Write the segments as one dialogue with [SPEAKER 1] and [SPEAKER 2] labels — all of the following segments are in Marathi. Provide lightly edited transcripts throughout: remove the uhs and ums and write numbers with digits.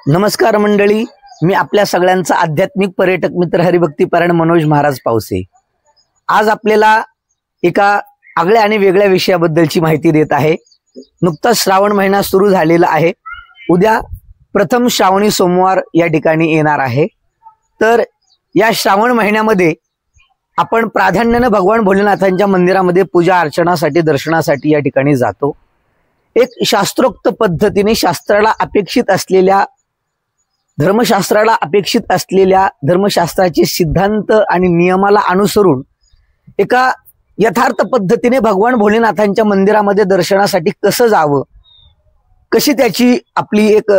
[SPEAKER 1] नमस्कार मंडळी, मी आपल्या सगळ्यांचा आध्यात्मिक पर्यटक मित्र हरिभक्ती परायण मनोज महाराज पावसे आज आपल्याला एका आगळ्या आणि वेगळ्या विषयाबद्दलची माहिती देत आहे। नुकताच श्रावण महिना सुरू झालेला आहे। उद्या प्रथम श्रावणी सोमवार या ठिकाणी येणार आहे। तर या श्रावण महिन्यामध्ये आपण प्राधान्याने भगवान भोलेनाथांच्या मंदिरामध्ये पूजा अर्चनासाठी दर्शनासाठी या ठिकाणी जातो। एक शास्त्रोक्त पद्धतीने धर्मशास्त्राला अपेक्षित असलेल्या धर्मशास्त्राचे सिद्धांत आणि नियमाला अनुसरून एका यथार्थ पद्धतीने भगवान भोलेनाथांच्या मंदिरामध्ये दर्शनासाठी कसं जावं, कशी त्याची आपली एक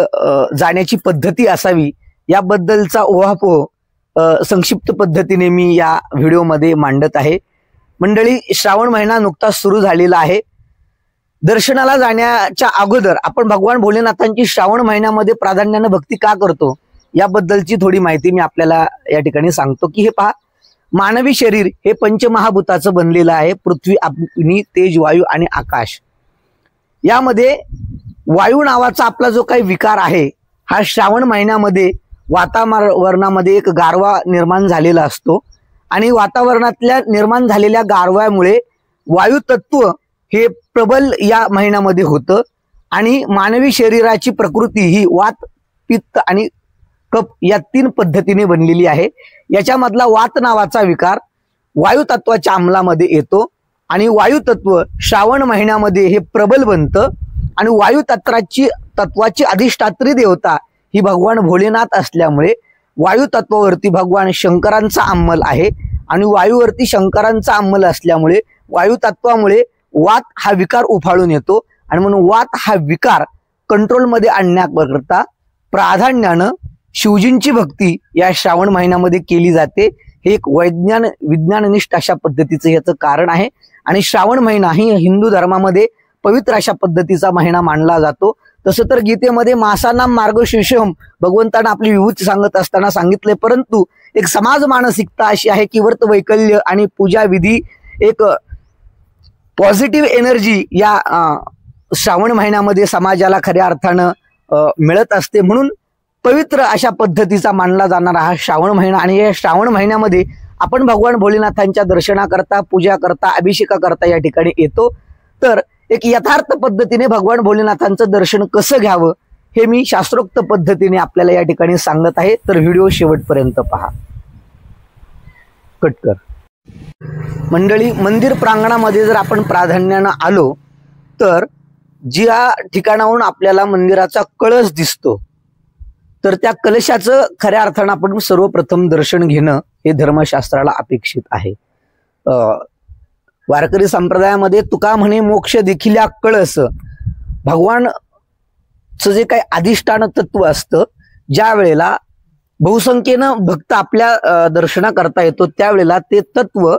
[SPEAKER 1] जाण्याची पद्धती असावी याबद्दलचा ओहापोह संक्षिप्त पद्धतीने मी या व्हिडिओमध्ये मांडत आहे। मंडळी, श्रावण महिना नुकताच सुरू झालेला आहे। दर्शनाला जाण्याच्या अगोदर आपण भगवान भोलेनाथांची श्रावण महिन्यामध्ये प्राधान्याने भक्ती का करतो याबद्दलची थोडी माहिती मी आपल्याला या ठिकाणी सांगतो की हे पहा, मानवी शरीर हे पंचमहाभूताचं बनलेलं आहे। पृथ्वी, अग्नी, तेज, वायू आणि आकाश। यामध्ये वायू नावाचा आपला जो काही विकार आहे हा श्रावण महिन्यामध्ये वातावरणामध्ये एक गारवा निर्माण झालेला असतो आणि वातावरणातल्या निर्माण झालेल्या गारव्यामुळे वायू तत्व हे प्रबल या महिन्यामध्ये होतं आणि मानवी शरीराची प्रकृती ही वात, पित्त आणि कफ या तीन पद्धतीने बनलेली आहे। याच्यामधला वात नावाचा विकार वायू तत्वाच्या अंमलामध्ये येतो आणि वायू तत्व श्रावण महिन्यामध्ये हे प्रबल बनतं आणि वायू तत्वाची अधिष्ठात्री देवता ही भगवान भोलेनाथ असल्यामुळे वायू तत्वावरती भगवान शंकरांचा अंमल आहे आणि वायूवरती शंकरांचा अंमल असल्यामुळे वायू तत्वामुळे वात हा विकार उफाळून येतो आणि म्हणून वात हा विकार कंट्रोलमध्ये आणण्याकरता प्राधान्यानं शिवजींची भक्ती या श्रावण महिन्यामध्ये केली जाते। हे एक विज्ञाननिष्ठ अशा पद्धतीचं याचं कारण आहे आणि श्रावण महिना ही हिंदू धर्मामध्ये पवित्र अशा पद्धतीचा महिना मानला जातो। तसं तर गीतेमध्ये मासानाम मार्गशीर्षम भगवंतांना आपली विभूती सांगत असताना सांगितले, परंतु एक समाज मानसिकता अशी आहे की व्रत वैकल्य आणि पूजा विधी एक पॉझिटिव्ह एनर्जी या श्रावण महिन्यामध्ये समाजाला खऱ्या अर्थानं मिळत असते। म्हणून पवित्र अशा पद्धतीचा मानला जाणारा हा श्रावण महिना आणि या श्रावण महिन्यामध्ये आपण भगवान भोलेनाथांच्या दर्शनाकरता, पूजा करता, अभिषेका करता या ठिकाणी येतो। तर एक यथार्थ पद्धतीने भगवान भोलेनाथांचं दर्शन कसं घ्यावं हे मी शास्त्रोक्त पद्धतीने आपल्याला या ठिकाणी सांगत आहे। तर व्हिडिओ शेवटपर्यंत पहा। कट कर। मंडळी, मंदिर प्रांगणामध्ये जर आपण प्राधान्यानं आलो तर ज्या ठिकाणाहून आपल्याला मंदिराचा कळस दिसतो तर त्या कलशाचं खऱ्या अर्थानं आपण सर्वप्रथम दर्शन घेणं हे धर्मशास्त्राला अपेक्षित आहे। वारकरी संप्रदायामध्ये तुका म्हणे मोक्ष देखील कळस भगवानचं जे काही अधिष्ठान तत्व असतं, ज्या वेळेला बहुसंख्येनं भक्त आपल्या दर्शना करता येतो त्यावेळेला ते तत्व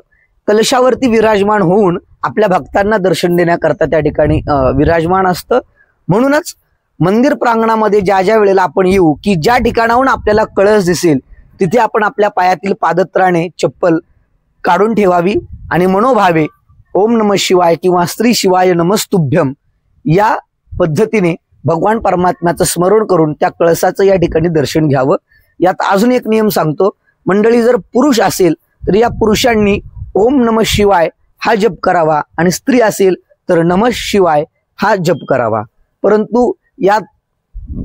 [SPEAKER 1] कलशावरती विराजमान होऊन आपल्या भक्तांना दर्शन देण्याकरता त्या ठिकाणी विराजमान असतं। म्हणूनच मंदिर प्रांगणामध्ये ज्या वेळेला आपण येऊ की ज्या ठिकाणाहून आपल्याला कळस दिसेल तिथे आपण आपल्या पायातील पादत्राणे, चप्पल काढून ठेवावी आणि मनोभावे ओम नमः शिवाय किंवा श्री शिवाय नमस्तुभ्यम या पद्धतीने भगवान परमात्म्याचं स्मरण करून त्या कळसाचं या ठिकाणी दर्शन घ्यावं। यात अजून एक नियम सांगतो मंडळी, जर पुरुष असेल तर या पुरुषांनी ओम नमः शिवाय हा जप करावा आणि स्त्री असेल तर नमः शिवाय हा जप करावा। परंतु या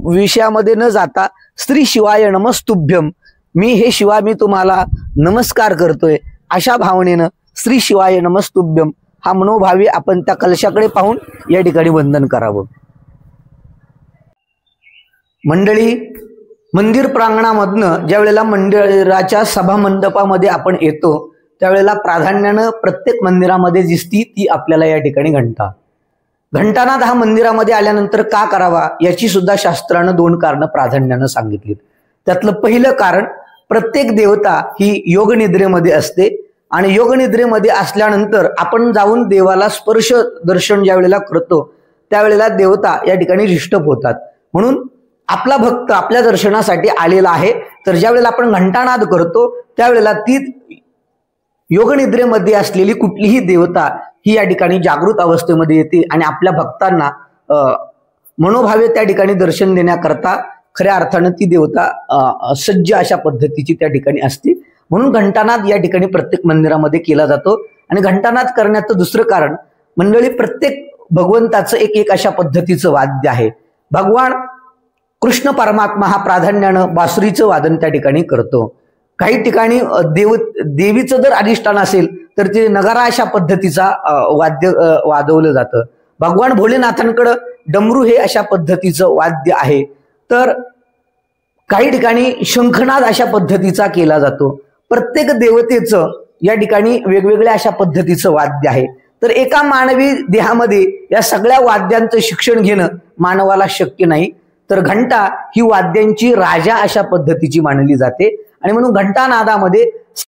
[SPEAKER 1] विषयामध्ये न जाता श्री शिवाय नमस्तुभ्यम, मी तुम्हाला नमस्कार करतोय अशा भावनेनं श्री शिवाय नमस्तुभ्यम हा मनोभावी आपण त्या कलशाकडे पाहून या ठिकाणी वंदन करावं। मंडळी, मंदिर प्रांगणामधनं ज्या वेळेला मंदिराच्या सभा मंडपामध्ये आपण येतो त्यावेळेला प्राधान्यानं प्रत्येक मंदिरामध्ये दिसती ती आपल्याला या ठिकाणी घंटानाद हा मंदिरामध्ये आल्यानंतर का करावा याची सुद्धा शास्त्रानं 2 कारणं प्राधान्यानं सांगितलीत। त्यातलं पहिलं कारण, प्रत्येक देवता ही योगनिद्रेमध्ये असते आणि योगनिद्रेमध्ये असल्यानंतर आपण जाऊन देवाला स्पर्श दर्शन ज्या वेळेला करतो त्यावेळेला देवता या ठिकाणी डिस्टर्ब होतात। म्हणून आपला भक्त आपल्या दर्शनासाठी आलेला आहे तर ज्या वेळेला आपण घंटानाद करतो त्यावेळेला ती योगनिद्रेमध्ये असलेली कुठलीही देवता ही या ठिकाणी जागृत अवस्थेमध्ये येते आणि आपल्या भक्तांना मनोभावे त्या ठिकाणी दर्शन देण्याकरता खऱ्या अर्थानं ती देवता सज्ज अशा पद्धतीची त्या ठिकाणी असते. म्हणून घंटानाद या ठिकाणी प्रत्येक मंदिरामध्ये केला जातो. आणि घंटानाद करण्याचं दुसरं कारण मंडळी, प्रत्येक भगवंताचं एक अशा पद्धतीचं वाद्य आहे. भगवान कृष्ण परमात्मा हा प्राधान्यानं बासुरीचं वादन त्या ठिकाणी करतो. काही ठिकाणी देवीचं जर अधिष्ठान असेल तर ते नगारा अशा पद्धतीचा वाद्य वाजवलं जातं. भगवान भोलेनाथांकडं डमरू हे अशा पद्धतीचं वाद्य आहे. तर काही ठिकाणी शंखनाद अशा पद्धतीचा केला जातो. प्रत्येक देवतेचं या ठिकाणी वेगवेगळ्या अशा पद्धतीचं वाद्य आहे. तर एका मानवी देहामध्ये या सगळ्या वाद्यांचं शिक्षण घेणं मानवाला शक्य नाही. तर घंटा ही वाद्यांची राजा अशा पद्धतीची मानली जाते. आणि म्हणून घंटानादामध्ये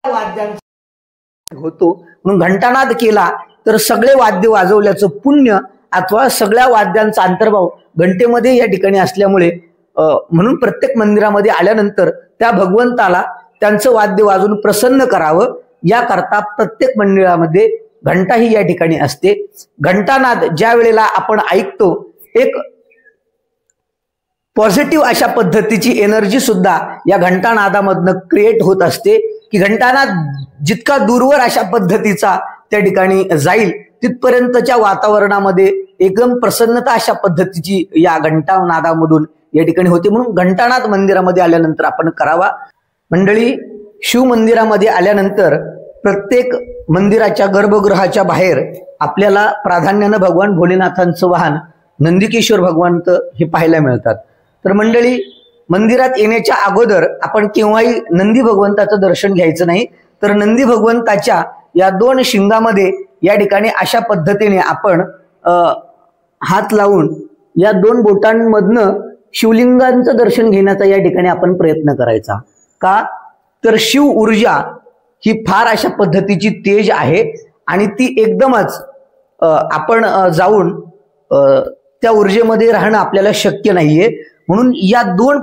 [SPEAKER 1] वाद्यांचा होतो. म्हणून घंटानाद केला तर सगळे वाद्य वाजवल्याचं पुण्य अथवा सगळ्या वाद्यांचा अंतर्भाव घंटेमध्ये या ठिकाणी असल्यामुळे म्हणून प्रत्येक मंदिरामध्ये आल्यानंतर त्या भगवंताला त्यांचं वाद्य वाजवून प्रसन्न करावं याकरता प्रत्येक मंदिरामध्ये घंटा ही या ठिकाणी असते. घंटानाद ज्या वेळेला आपण ऐकतो एक पॉझिटिव्ह अशा पद्धतीची एनर्जी सुद्धा या घंटानादामधनं क्रिएट होत असते की घंटानाद जितका दूरवर अशा पद्धतीचा त्या ठिकाणी जाईल तिथपर्यंतच्या वातावरणामध्ये एकदम प्रसन्नता अशा पद्धतीची या घंटानादामधून या ठिकाणी होते. म्हणून घंटानाद मंदिरामध्ये आल्यानंतर आपण करावा. मंडळी, शिव मंदिरामध्ये आल्यानंतर प्रत्येक मंदिराच्या गर्भगृहाच्या बाहेर आपल्याला प्राधान्यानं भगवान भोलेनाथांचं वाहन नंदिकेश्वर भगवंत हे पाहायला मिळतात. तर मंडळी, मंदिरात येण्याच्या अगोदर आपण केव्हाही नंदी भगवंताचं दर्शन घ्यायचं नाही. तर नंदी भगवंताच्या या दोन शिंगामध्ये या ठिकाणी अशा पद्धतीने आपण हात लावून या दोन बोटांमधनं शिवलिंगांचं दर्शन घेण्याचा या ठिकाणी आपण प्रयत्न करायचा. का तर शिव ऊर्जा ही फार अशा पद्धतीची तेज आहे आणि ती एकदमच आपण जाऊन त्या ऊर्जेमध्ये राहणं आपल्याला शक्य नाहीये. म्हणून या दोन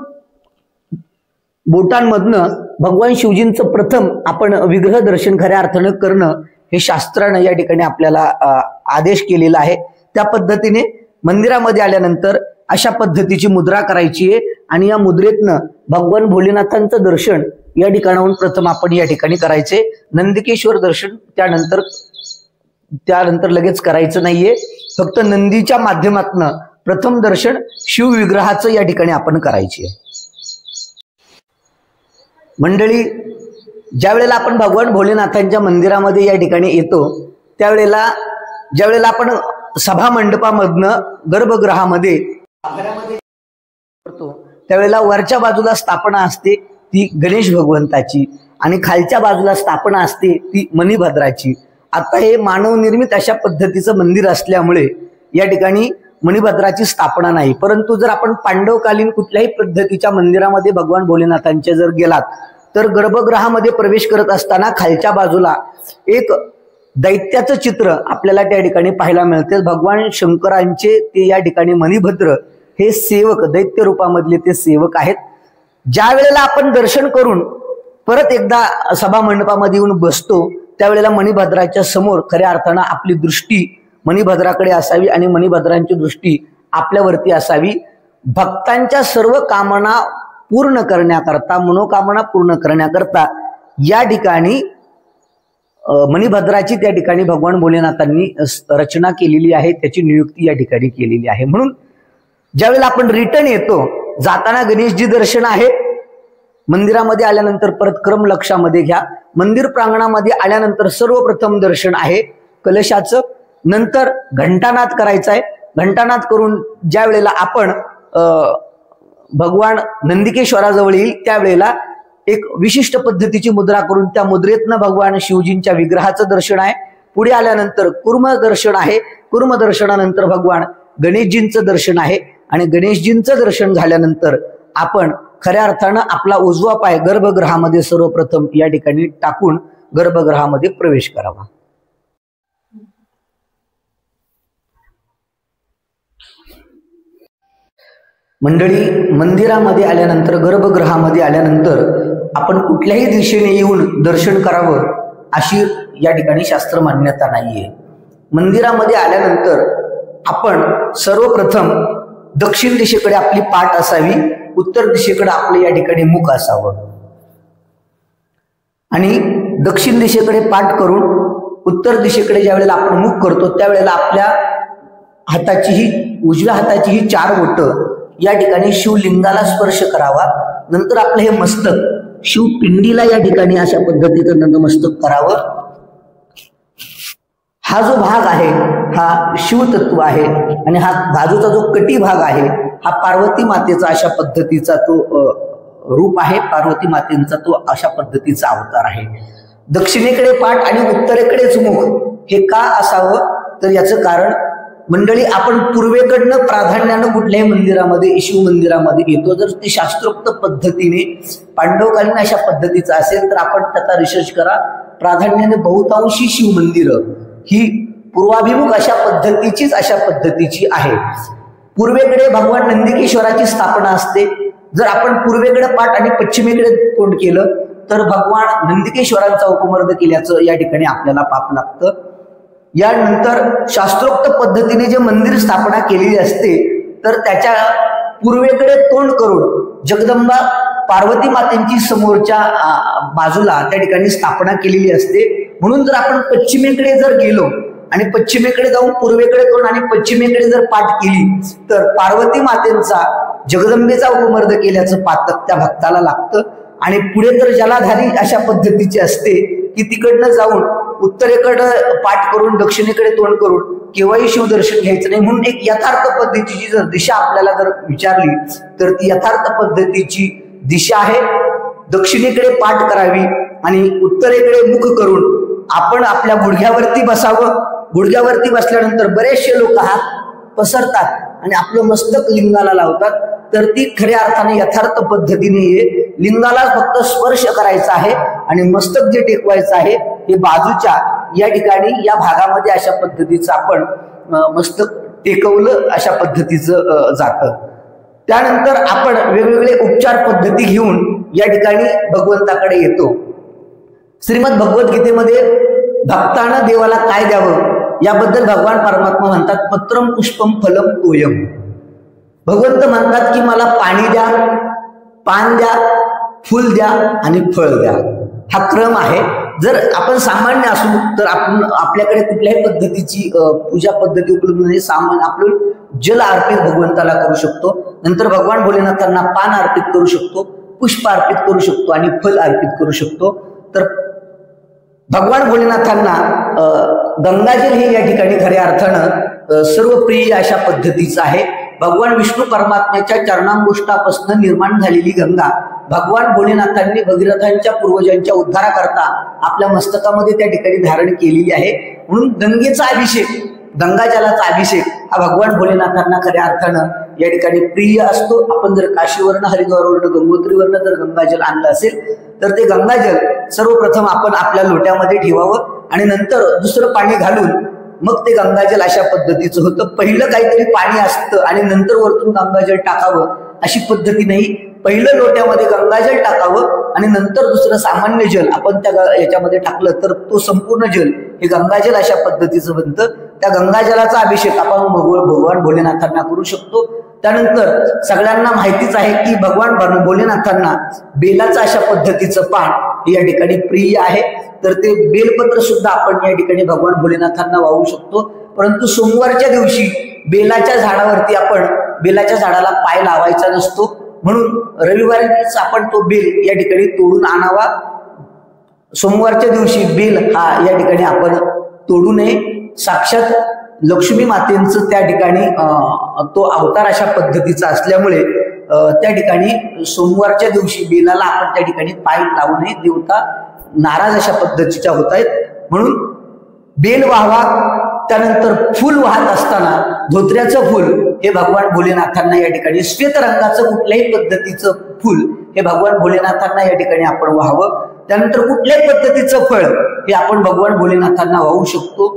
[SPEAKER 1] बोटांमधनं भगवान शिवजींचं प्रथम आपण विग्रह दर्शन खऱ्या अर्थानं करणं हे शास्त्रानं या ठिकाणी आपल्याला आदेश केलेला आहे. त्या पद्धतीने मंदिरामध्ये आल्यानंतर अशा पद्धतीची मुद्रा करायची आहे आणि या मुद्रेतनं भगवान भोलेनाथांचं दर्शन या ठिकाणाहून प्रथम आपण या ठिकाणी करायचे. नंदिकेश्वर दर्शन त्यानंतर लगेच करायचं नाहीये. फक्त नंदीच्या माध्यमातून प्रथम दर्शन शिव विग्रहाचं या ठिकाणी आपण करायचे. मंडळी, ज्या वेळेला आपण भगवान भोलेनाथांच्या मंदिरामध्ये या ठिकाणी येतो त्यावेळेला ज्यावेळेला आपण सभा मंडपामधनं गर्भगृहामध्ये करतो त्यावेळेला वरच्या बाजूला स्थापना असते ती गणेश भगवंताची आणि खालच्या बाजूला स्थापना असते ती मणिभद्राची. आता हे मानवनिर्मित अशा पद्धतीचं मंदिर असल्यामुळे या ठिकाणी मणिभद्राची स्थापना नाही. परंतु जर आपण पांडवकालीन कुठल्याही पद्धतीच्या मंदिरामध्ये भगवान भोलेनाथांचे जर गेलात तर गर्भगृहामध्ये प्रवेश करत असताना खालच्या बाजूला एक दैत्याचं चित्र आपल्याला त्या ठिकाणी पाहायला मिळते. भगवान शंकरांचे ते या ठिकाणी मणिभद्र हे सेवक दैत्य रूपामधले ते सेवक आहेत. ज्या वेळेला आपण दर्शन करून परत एकदा सभा मंडपामध्ये येऊन बसतो त्यावेळेला मणिभद्राच्या समोर खऱ्या अर्थानं आपली दृष्टी मणिभद्राकडे असावी आणि मणिभद्रांची दृष्टी आपल्यावरती असावी. भक्तांच्या सर्व कामना पूर्ण करण्याकरता मनोकामना पूर्ण करण्याकरता या ठिकाणी मणिभद्राची त्या ठिकाणी भगवान भोलेनाथांनी रचना केलेली आहे. त्याची नियुक्ती या ठिकाणी केलेली आहे. म्हणून ज्यावेळेला आपण रिटर्न येतो जाताना गणेशजी दर्शन आहे. मंदिरामध्ये आल्यानंतर परत क्रम लक्षामध्ये घ्या. मंदिर प्रांगणामध्ये आल्यानंतर सर्वप्रथम दर्शन आहे कलशाचं. नंतर घंटानाद करायचा आहे. घंटानाद करून ज्या वेळेला आपण भगवान नंदिकेश्वराजवळ येईल त्यावेळेला एक विशिष्ट पद्धतीची मुद्रा करून त्या मुद्रेतनं भगवान शिवजींच्या विग्रहाचं दर्शन आहे. पुढे आल्यानंतर कुर्म दर्शन आहे. कुर्म दर्शनानंतर भगवान गणेशजींचं दर्शन आहे आणि गणेशजींचं दर्शन झाल्यानंतर आपण खऱ्या अर्थानं आपला उजवा पाय गर्भगृहामध्ये सर्वप्रथम या ठिकाणी टाकून गर्भगृहामध्ये प्रवेश करावा. मंडळी, मंदिरामध्ये आल्यानंतर गर्भगृहामध्ये आल्यानंतर आपण कुठल्याही दिशेने येऊन दर्शन करावं अशी या ठिकाणी शास्त्र मान्यता नाहीये. मंदिरामध्ये आल्यानंतर आपण सर्वप्रथम दक्षिण दिशेकडे आपली पाठ असावी उत्तर दिशेकडे आपलं या ठिकाणी मुख असावं आणि दक्षिण दिशेकडे पाठ करून उत्तर दिशेकडे ज्या वेळेला आपण मुख करतो त्यावेळेला आपल्या उजव्या हाताची ही 4 बोटं या ठिकाणी शिवलिंगाला स्पर्श करावा। नंतर आपलं हे मस्तक शिवपिंडीला या ठिकाणी अशा पद्धतीचं नतमस्तक करावं। हा जो भाग आहे हा शिवतत्व आहे आणि हा बाजूचा जो कटी भाग आहे हा पार्वती मातेचा अशा पद्धतीचा तो रूप आहे, पार्वती मातेचा तो अशा पद्धतीचा अवतार आहे। दक्षिणेकडे पाठ आणि उत्तरेकडेच मुख हे का असावं तर याचं कारण मंडळी आपण पूर्वेकडनं प्राधान्यानं कुठल्याही मंदिरामध्ये शिव मंदिरामध्ये येतो, जर ते शास्त्रोक्त पद्धतीने पांडवकालीन अशा पद्धतीचं असेल तर आपण त्याचा रिसर्च करा। प्राधान्याने बहुतांशी शिव मंदिरं ही पूर्वाभिमुख अशा पद्धतीची आहे। पूर्वेकडे भगवान नंदिकेश्वराची स्थापना असते। जर आपण पूर्वेकडे पाठ आणि पश्चिमेकडे तोंड केलं तर भगवान नंदिकेश्वरांचा उपमर्द केल्याचं या ठिकाणी आपल्याला पाप लागतं। यानंतर शास्त्रोक्त पद्धतीने जे मंदिर स्थापना केलेली असते तर त्याच्या पूर्वेकडे तोंड करून जगदंबा पार्वती मातेची समोरच्या बाजूला त्या ठिकाणी स्थापना केलेली असते। म्हणून जर आपण पश्चिमेकडे जर गेलो आणि पश्चिमेकडे जाऊन पूर्वेकडे तोंड आणि पश्चिमेकडे जर पाठ केली तर पार्वती मातेचा जगदंबेचा उपमर्द केल्याचं पातक त्या भक्ताला लागतं आणि पुढे जर जलाधारी अशा पद्धतीची असते की तिकडनं जाऊन उत्तरेकडे पाठ करून दक्षिणेकडे तोंड करून केव्हाही शिवदर्शन घ्यायचं नाही। म्हणून एक यथार्थ पद्धतीची जर दिशा आपल्याला जर विचारली तर ती यथार्थ पद्धतीची दिशा आहे दक्षिणेकडे पाठ करावी आणि उत्तरेकडे मुख करून आपण आपल्या गुडघ्यावरती बसावं। गुडघ्यावरती बसल्यानंतर बरेचसे लोक हात पसरतात आणि आपलं मस्तक लिंगाला लावतात, तर ती खऱ्या अर्थाने यथार्थ पद्धतीने लिंगाला फक्त स्पर्श करायचा आहे आणि मस्तक जे टेकवायचं आहे हे बाजूच्या या ठिकाणी या भागामध्ये अशा पद्धतीचं आपण मस्तक टेकवलं अशा पद्धतीचं जातं। त्यानंतर आपण वेगवेगळे उपचार पद्धती घेऊन या ठिकाणी भगवंताकडे येतो। श्रीमद भगवद्गीतेमध्ये भक्तानं देवाला काय द्यावं याबद्दल भगवान परमात्मा म्हणतात पत्रम पुष्पम फलम तोयम। भगवंत म्हणतात की मला पाणी द्या, पान द्या, फुल द्या आणि फळ द्या, हा क्रम आहे। जर आपण सामान्य असू तर आपण आपल्याकडे कुठल्याही पद्धतीची पूजा पद्धती उपलब्ध नाही, सामान्य आपण जल अर्पित भगवंताला करू शकतो, नंतर भगवान भोलेनाथांना पान अर्पित करू शकतो, पुष्प अर्पित करू शकतो आणि फल अर्पित करू शकतो। तर भगवान भोलेनाथांना गंगाजल हे या ठिकाणी खऱ्या अर्थानं सर्व प्रिय अशा पद्धतीचं आहे। भगवान विष्णू परमात्म्याच्या चरणांगुष्ठापासून निर्माण झालेली गंगा भगवान भोलेनाथांनी भगीरथांच्या पूर्वजांच्या उद्धाराकरता आपल्या मस्तकामध्ये त्या ठिकाणी धारण केलेली आहे। म्हणून गंगेचा अभिषेक, गंगाजलाचा अभिषेक हा भगवान भोलेनाथांना खऱ्या अर्थानं या ठिकाणी प्रिय असतो। आपण जर काशीवर्ण, हरिद्वारवर्ण, गंगोत्रीवर्ण जर गंगाजल आणलं असेल तर ते गंगाजल सर्वप्रथम आपण आपल्या लोट्यामध्ये ठेवावं आणि नंतर दुसरं पाणी घालून मग ते गंगाजल अशा पद्धतीचं होतं। पहिलं काहीतरी पाणी असतं आणि नंतर वरतून गंगाजल टाकावं अशी पद्धती नाही। पहिलं लोट्यामध्ये गंगाजल टाकावं आणि नंतर दुसरं सामान्य जल आपण त्या याच्यामध्ये टाकलं तर तो संपूर्ण जल हे गंगाजल अशा पद्धतीचं बनतं। त्या गंगाजलाचा अभिषेक आपण भगवान भोलेनाथांना करू शकतो। त्यानंतर सगळ्यांना माहितीच आहे की भगवान भोलेनाथांना बेलाचं अशा पद्धतीचं पान या ठिकाणी प्रिय आहे, तर ते बेलपत्र सुद्धा आपण या ठिकाणी भगवान भोलेनाथांना वाहू शकतो। परंतु सोमवारच्या दिवशी बेलाच्या झाडावरती आपण बेलाच्या झाडाला पाय लावायचा नसतो, म्हणून रविवारीच आपण तो बेल या ठिकाणी तोडून आणावा। सोमवारच्या दिवशी बेल हा या ठिकाणी आपण तोडू नये। साक्षात लक्ष्मी मातेंचं त्या ठिकाणी तो अवतार अशा पद्धतीचा असल्यामुळे त्या ठिकाणी सोमवारच्या दिवशी बेलाला आपण त्या ठिकाणी पाय लावू नये, देवता नाराज अशा पद्धतीच्या होत आहेत। म्हणून बेल वाहवा। त्यानंतर फुल वाहत असताना धोत्र्याचं फुल हे भगवान भोलेनाथांना या ठिकाणी, श्वेत रंगाचं कुठल्याही पद्धतीचं फुल हे भगवान भोलेनाथांना या ठिकाणी आपण वाहावं। त्यानंतर कुठल्याही पद्धतीचं फळ हे आपण भगवान भोलेनाथांना वाहू शकतो।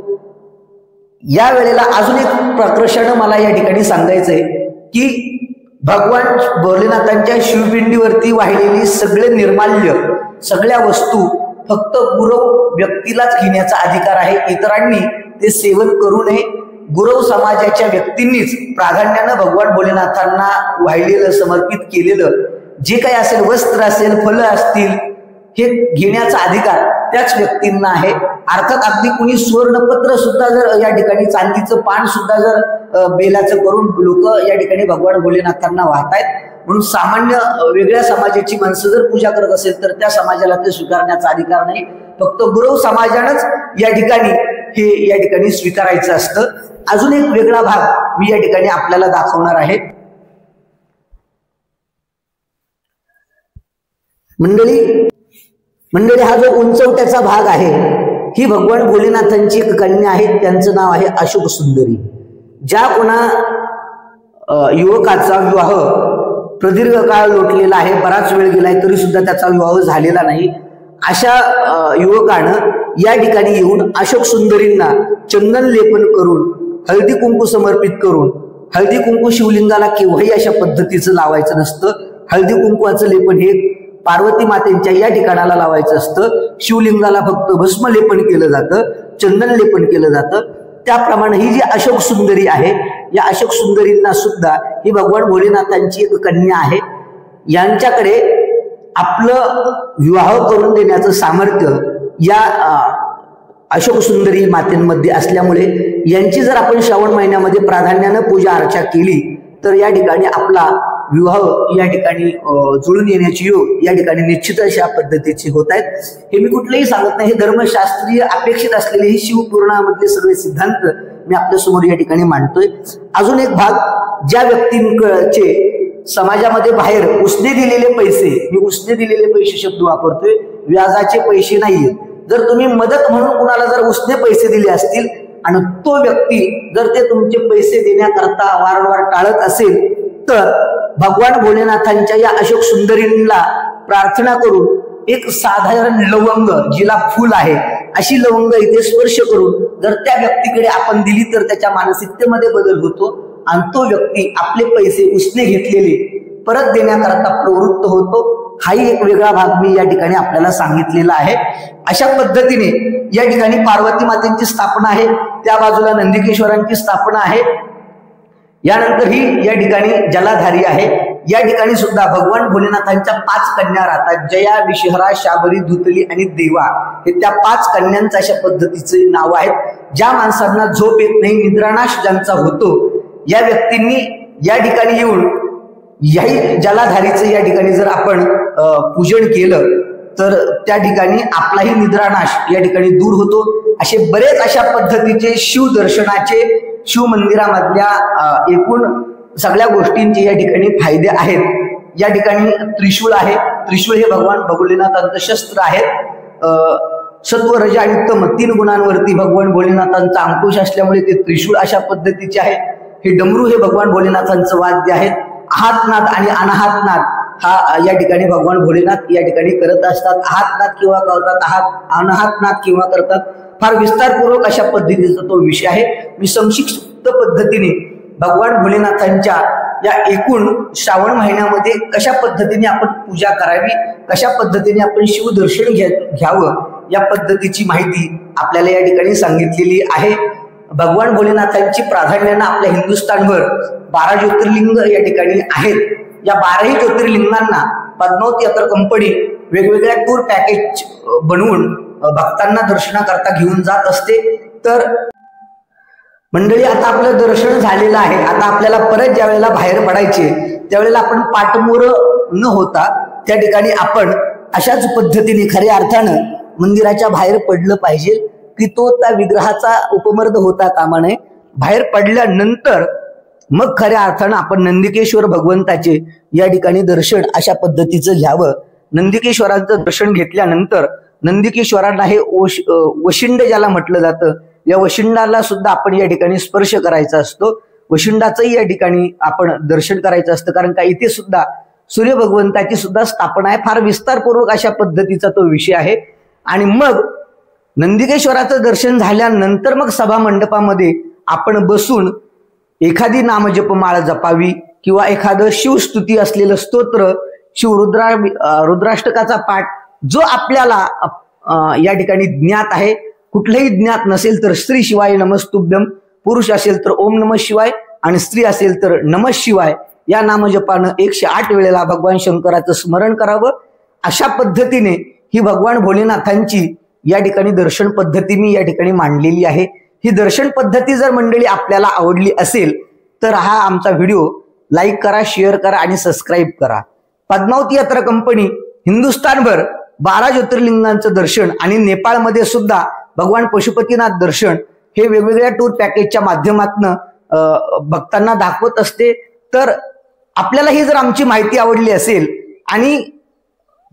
[SPEAKER 1] या वेळेला अजून एक प्रकर्षण मला या ठिकाणी सांगायचंय की भगवान भोलेनाथांच्या शिवपिंडीवरती वाहिलेली सगळे निर्माल्य, सगळ्या वस्तू फक्त गुरव व्यक्तीलाच घेण्याचा अधिकार आहे, इतरांनी ते सेवन करू नये। गुरव समाजाच्या व्यक्तींनीच प्राधान्यानं भगवान भोलेनाथांना वाहिलेलं समर्पित केलेलं जे काही असेल, वस्त्र असेल, फलं असतील, हे घेण्याचा अधिकार त्याच व्यक्तींना आहे। अर्थात अगदी कुणी सुवर्णपत्र सुद्धा जर या ठिकाणी, चांदीचं पान सुद्धा जर बेलाचं करून लोक या ठिकाणी भगवान भोलेनाथांना वाहतायत, म्हणून सामान्य वेगळ्या समाजाची माणसं जर पूजा करत असेल तर त्या समाजाला ते स्वीकारण्याचा अधिकार नाही। फक्त गुरव समाजानंच या ठिकाणी हे स्वीकारायचं असतं। अजून एक वेगळा भाग मी या ठिकाणी आपल्याला दाखवणार आहे। मंडळी हा जो उंचवट्याचा भाग आहे, ही भगवान भोलेनाथांची एक कन्या आहे, त्यांचं नाव आहे अशोक सुंदरी। ज्या कोणा युवकाचा विवाह प्रदीर्घ काळ लोटलेला आहे, बराच वेळ गेलाय तरी सुद्धा त्याचा विवाह झालेला नाही, अशा युवकानं या ठिकाणी येऊन अशोक सुंदरींना चंदन लेपन करून, हळदी कुंकू समर्पित करून, हळदी कुंकू शिवलिंगाला केव्हाही अशा पद्धतीचं लावायचं नसतं। हळदी कुंकवाचं लेपन हे पार्वती मातेच्या या ठिकाणाला लावायचं असतं। शिवलिंगाला फक्त भस्म लेपन केलं जातं, चंदन लेपन केलं जातं। त्याप्रमाणे ही जी अशोक सुंदरी आहे, या अशोक सुंदरींना सुद्धा ही भगवान भोलेनाथांची एक कन्या आहे। यांच्याकडे आपलं विवाह करून देण्याचं सामर्थ्य या अशोक सुंदरी मातेमध्ये असल्यामुळे यांची जर आपण श्रावण महिन्यामध्ये प्राधान्यानं पूजा अर्चा केली तर या ठिकाणी आपला विवाह या ठिकाणी जुळून येण्याची योग या ठिकाणी निश्चित अशा पद्धतीचे होत आहेत। हे मी कुठलेही सांगत नाही, हे धर्मशास्त्रीय अपेक्षित असलेले हे शिवपुराणामधले सगळे सिद्धांत मी आपल्या समोर या ठिकाणी मांडतोय। अजून एक भाग, ज्या व्यक्तींचे समाजामध्ये बाहेर उसने दिलेले पैसे, मी उसने दिलेले पैसे शब्द वापरतोय, व्याजाचे पैसे नाहीये, जर तुम्ही मदत म्हणून कुणाला जर उसने पैसे दिले असतील आणि तो व्यक्ती जर ते तुमचे पैसे देण्याकरता वारंवार टाळत असेल तर भगवान भोलेनाथांच्या या अशोक सुंदरींना प्रार्थना करून एक साधारण लवंग, जिला फूल आहे अशी लवंग इथे स्पर्श करून जर त्या व्यक्तीकडे आपण दिली तर त्याच्या मानसिकतेमध्ये बदल होतो आणि तो व्यक्ती आपले पैसे उसने घेतलेले परत देण्याकरता प्रवृत्त होतो। हाही एक वेगळा भाग मी या ठिकाणी आपल्याला सांगितलेला आहे। अशा पद्धतीने या ठिकाणी पार्वती मातेची स्थापना आहे, त्या बाजूला नंदिकेश्वरांची स्थापना आहे, यानंतर ही या ठिकाणी जलाधारी आहे। या ठिकाणी सुद्धा भगवान भोलेनाथांच्या 5 कन्या राहतात, जया, विषहरा, शाबरी, धुतली आणि देवा, हे त्या 5 कन्यांचा अशा पद्धतीचे नाव आहेत। ज्या माणसांना झोप येत नाही, निद्रानाश ज्यांचा होतो, या व्यक्तींनी या ठिकाणी येऊन याही जलाधारीचं या ठिकाणी जर आपण पूजन केलं तर त्या ठिकाणी आपलाही निद्रानाश या ठिकाणी दूर होतो। असे बरेच अशा पद्धतीचे शिव दर्शनाचे, शिव मंदिरामधल्या एकूण सगळ्या गोष्टींचे या ठिकाणी फायदे आहेत। या ठिकाणी त्रिशूळ आहे, त्रिशूळ हे भगवान भोलेनाथांचं शस्त्र आहे। सत्व, रज आणि तम 3 गुणांवरती भगवान भोलेनाथांचा अंकुश असल्यामुळे ते त्रिशूळ अशा पद्धतीचे आहे। हे डमरू हे भगवान भोलेनाथांचं वाद्य आहे। आहातनाद आणि अनाहातनाद हा या ठिकाणी भगवान भोलेनाथ या ठिकाणी करत असतात। आहातनाद किंवा करतात, अनाहातनाद किंवा करतात, फार विस्तारपूर्वक अशा पद्धतीचा तो विषय आहे। मी संक्षिप्त पद्धतीने भगवान भोलेनाथांच्या या एकूण श्रावण महिन्यामध्ये कशा पद्धतीने आपण पूजा करावी, कशा पद्धतीने आपण शिवदर्शन घ्यावं, या पद्धतीची माहिती आपल्याला या ठिकाणी सांगितलेली आहे। भगवान भोलेनाथांची प्राधान्यानं आपल्या हिंदुस्थानभर 12 ज्योतिर्लिंग या ठिकाणी आहेत। या 12ही ज्योतिर्लिंगांना पद्मावती यात्रा कंपनी वेगवेगळ्या टूर पॅकेज बनवून भक्तांना दर्शनाकरता घेऊन जात असते। तर मंडळी, आता आपलं दर्शन झालेलं आहे, आता आपल्याला परत ज्या वेळेला बाहेर पडायचे त्यावेळेला आपण पाठमोर न होता त्या ठिकाणी आपण अशाच पद्धतीने खऱ्या अर्थानं मंदिराच्या बाहेर पडलं पाहिजे की तो त्या विग्रहाचा उपमर्द होता कामा नये। बाहेर पडल्यानंतर मग खऱ्या अर्थानं आपण नंदिकेश्वर भगवंताचे या ठिकाणी दर्शन अशा पद्धतीचं घ्यावं। नंदिकेश्वराचं दर्शन घेतल्यानंतर नंदिकेश्वरांना हे वशिंड ज्याला म्हटलं जातं, या वशिंडाला सुद्धा आपण या ठिकाणी स्पर्श करायचा असतो। वशिंडाचंही या ठिकाणी आपण दर्शन करायचं असतं, कारण का इथे सुद्धा सूर्य भगवंताची सुद्धा स्थापना आहे। फार विस्तारपूर्वक अशा पद्धतीचा तो विषय आहे। आणि मग नंदिकेश्वराचं दर्शन झाल्यानंतर मग सभा मंडपामध्ये आपण बसून एखादी नामजपमाळ जपावी किंवा एखादं शिवस्तुती असलेलं स्तोत्र, रुद्राष्टकाचा पाठ जो आपल्याला या ठिकाणी ज्ञात आहे, कुठलंही ज्ञात नसेल तर श्री शिवाय नमस्तुभ्यम, पुरुष असेल तर ओम नमः शिवाय आणि स्त्री असेल तर नमः शिवाय या नामजपानं 108 वेळेला भगवान शंकराचं स्मरण करावं। अशा पद्धतीने ही भगवान भोलेनाथांची या ठिकाणी दर्शन पद्धती मी या ठिकाणी मांडलेली आहे। ही दर्शन पद्धती जर मंडळी आपल्याला आवडली असेल तर हा आमचा व्हिडिओ लाईक करा, शेअर करा आणि सबस्क्राईब करा। पद्मावती यात्रा कंपनी हिंदुस्थानभर 12 ज्योतिर्लिंगांचं दर्शन आणि नेपाळमध्ये सुद्धा भगवान पशुपतीनाथ दर्शन हे वेगवेगळ्या टूर पॅकेजच्या माध्यमातून भक्तांना दाखवत असते। तर आपल्याला ही जर आमची माहिती आवडली असेल आणि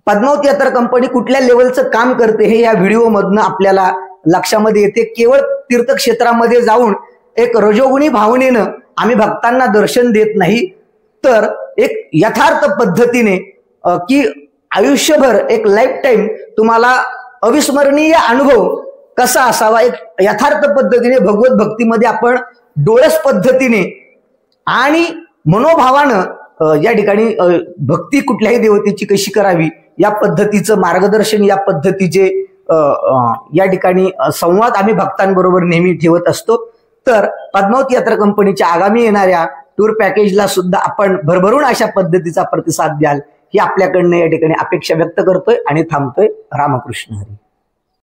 [SPEAKER 1] पद्मावती यात्रा कंपनी कुठल्या लेवलचं काम करते हे या व्हिडिओ मधनं आपल्याला लक्षामध्ये येते। केवळ तीर्थक्षेत्रामध्ये जाऊन एक रजोगुणी भावनेनं आम्ही भक्तांना दर्शन देत नाही, तर एक यथार्थ पद्धतीने की आयुष्यभर एक लाईफ टाइम तुम्हाला अविस्मरणीय अनुभव कसा असावा, एक यथार्थ पद्धतीने भगवत भक्तीमध्ये आपण डोळस पद्धतीने आणि मनोभावानं या ठिकाणी भक्ती कुठल्याही देवतेची कशी करावी या पद्धतीचं मार्गदर्शन, या पद्धतीचे या ठिकाणी संवाद आम्ही भक्तांबरोबर नेहमी ठेवत असतो। तर पद्मावती यात्रा कंपनीच्या आगामी येणाऱ्या टूर पॅकेजला सुद्धा आपण भरभरून अशा पद्धतीचा प्रतिसाद द्याल ही आपल्याकडनं या ठिकाणी अपेक्षा व्यक्त करतोय आणि थांबतोय। रामकृष्ण हरी।